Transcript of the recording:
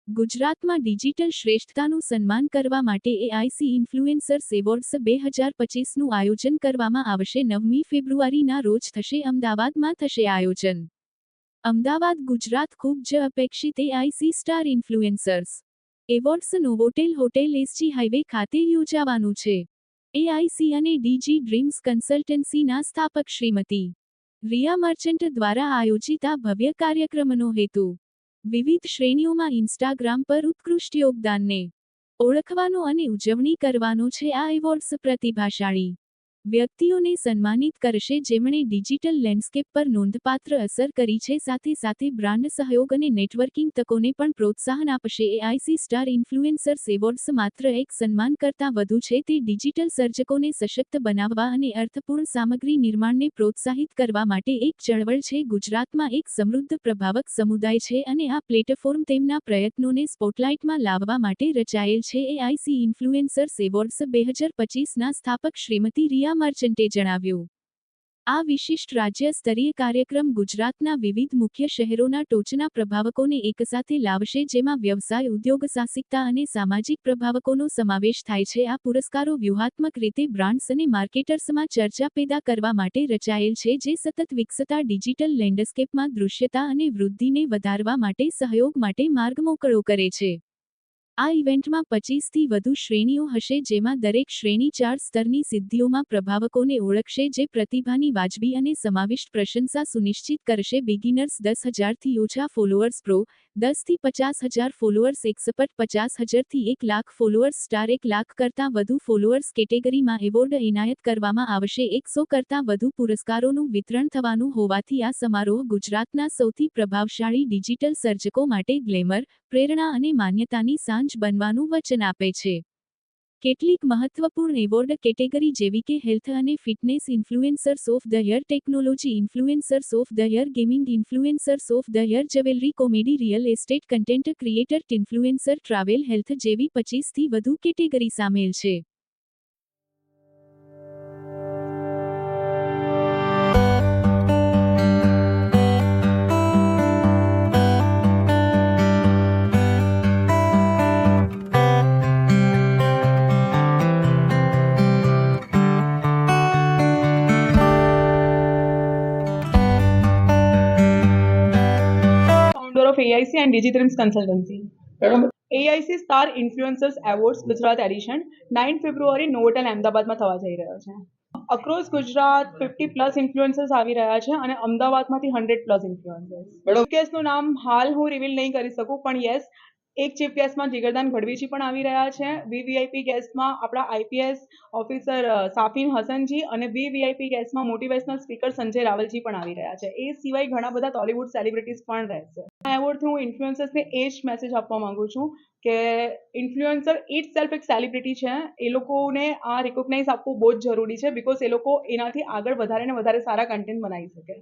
ગુજરાતમાં ડિજિટલ શ્રેષ્ઠતાનું સન્માન કરવા માટે એઆઈસી ઇન્ફ્લુએન્સર્સ એવોર્ડ્સ 2025નું આયોજન કરવામાં આવશે। 9મી ફેબ્રુઆરીના રોજ થશે અમદાવાદમાં થશે આયોજન। અમદાવાદ ગુજરાત ખૂબ જ અપેક્ષિત AIC star influencers awards Novotel hotel SG highway ખાતે યોજાવાનું છે। એઆઈસી અને ડીજી ડ્રીમ્સ કન્સલ્ટન્સીના સ્થાપક શ્રીમતી રિયા મર્ચન્ટ દ્વારા આયોજિત આ ભવ્ય કાર્યક્રમનો હેતુ વિવિધ શ્રેણીઓમાં ઇન્સ્ટાગ્રામ પર ઉત્કૃષ્ટ યોગદાનને ઓળખવાનો અને ઉજવણી કરવાનો છે। આ એવોર્ડ્સ પ્રતિભાશાળી વ્યક્તિઓને સન્માનિત કરશે જેમણે ડિજિટલ લેન્ડસ્કેપ પર નોંધપાત્ર અસર કરી છે, સાથે સાથે બ્રાન્ડ સહયોગ અને નેટવર્કિંગ તકોને પણ પ્રોત્સાહન આપશે। એઆઈસી સ્ટાર ઇન્ફ્લુએન્સર્સ એવોર્ડ્સ માત્ર એક સન્માન કરતાં વધુ છે, તે ડિજિટલ સર્જકોને સશક્ત બનાવવા અને અર્થપૂર્ણ સામગ્રી નિર્માણને પ્રોત્સાહિત કરવા માટે એક ચળવળ છે। ગુજરાતમાં એક સમૃદ્ધ પ્રભાવક સમુદાય છે અને આ પ્લેટફોર્મ તેમના પ્રયત્નોને સ્પોટલાઇટમાં લાવવા માટે રચાયેલ છે। એઆઈસી ઇન્ફ્લુએન્સર્સ એવોર્ડ્સ 2025ના સ્થાપક શ્રીમતી રિયા મર્ચન્ટે જણાવ્યું, આ વિશિષ્ટ રાજ્ય સ્તરીય કાર્યક્રમ ગુજરાતના વિવિધ મુખ્ય શહેરોના ટોચના પ્રભાવકોને એકસાથે લાવશે, જેમાં વ્યવસાય, ઉદ્યોગ સાહસિકતા અને સામાજિક પ્રભાવકોનો સમાવેશ થાય છે। આ પુરસ્કારો વ્યૂહાત્મક રીતે બ્રાન્ડ્સ અને માર્કેટર્સમાં ચર્ચા પેદા કરવા માટે રચાયેલ છે, જે સતત વિકસતા ડિજિટલ લેન્ડસ્કેપમાં દૃશ્યતા અને વૃદ્ધિને વધારવા માટે સહયોગ માટે માર્ગ મોકળો કરે છે। આ ઇવેન્ટમાં 25થી વધુ શ્રેણીઓ હશે, જેમાં દરેક શ્રેણી 4 સ્તરની સિદ્ધિઓમાં પ્રભાવકોને ઓળખશે, જે પ્રતિભાની વાજબી અને સમાવિષ્ટ પ્રશંસા સુનિશ્ચિત કરશે। બિગિનર્સ 10,000થી ઓછા ફોલોઅર્સ, પ્રો 10થી 50,000 ફોલોઅર્સ, એક્સપર્ટ 50,000થી 1 લાખ ફોલોઅર્સ, સ્ટાર 1 લાખ કરતાં વધુ ફોલોઅર્સ કેટેગરીમાં એવોર્ડ એનાયત કરવામાં આવશે। 100 કરતાં વધુ પુરસ્કારોનું વિતરણ થવાનું હોવાથી આ સમારોહ ગુજરાતના સૌથી પ્રભાવશાળી ડિજિટલ સર્જકો માટે ગ્લેમર, પ્રેરણા અને માન્યતાની સાંજ બનવાનું વચન આપે છે। કેટલીક મહત્વપૂર્ણ એવોર્ડ કેટેગરી જેવી કે હેલ્થ અને fitness influencers of the year, technology influencers of the year, gaming influencers of the year, jewellery, comedy, real estate, content creator, influencer, travel, health જેવી 25થી વધુ કેટેગરી સામેલ છે। Of AIC and DigiDreams Consultancy. AIC Star Influencers Awards Gujarat Edition 9 ફેબ્રુઆરી નોવોટેલ અમદાવાદમાં થવા જઈ રહ્યો છે। Across Gujarat 50+ influencers આવી રહ્યા છે અને અમદાવાદમાંથી 100+ ઇન્ફ્લુએન્સર્સ। કેસનું નામ હાલ હું રિવીલ નહીં કરી શકું, પણ યસ, એક ચીફ ગેસ્ટમાં જીગરદાન ગઢવીજી પણ આવી રહ્યા છે। વીવીઆઈપી ગેસ્ટમાં આપણા આઈપીએસ ઓફિસર સાફીન હસનજી અને વીવીઆઈપી ગેસ્ટમાં મોટિવેશનલ સ્પીકર સંજય રાવલજી પણ આવી રહ્યા છે। એ સિવાય ઘણા બધા ટોલીવુડ સેલિબ્રિટીઝ પણ રહેશે। આ એવોર્ડથી હું ઇન્ફ્લુએન્સર્સને એ જ મેસેજ આપવા માંગુ છું કે ઇન્ફ્લુએન્સર ઇટ સેલ્ફ એક સેલિબ્રિટી છે। એ લોકોને આ રિકોગ્નાઇઝ આપવું બહુ જ જરૂરી છે, બિકોઝ એ લોકો એનાથી આગળ વધારે ને વધારે સારા કન્ટેન્ટ બનાવી શકે।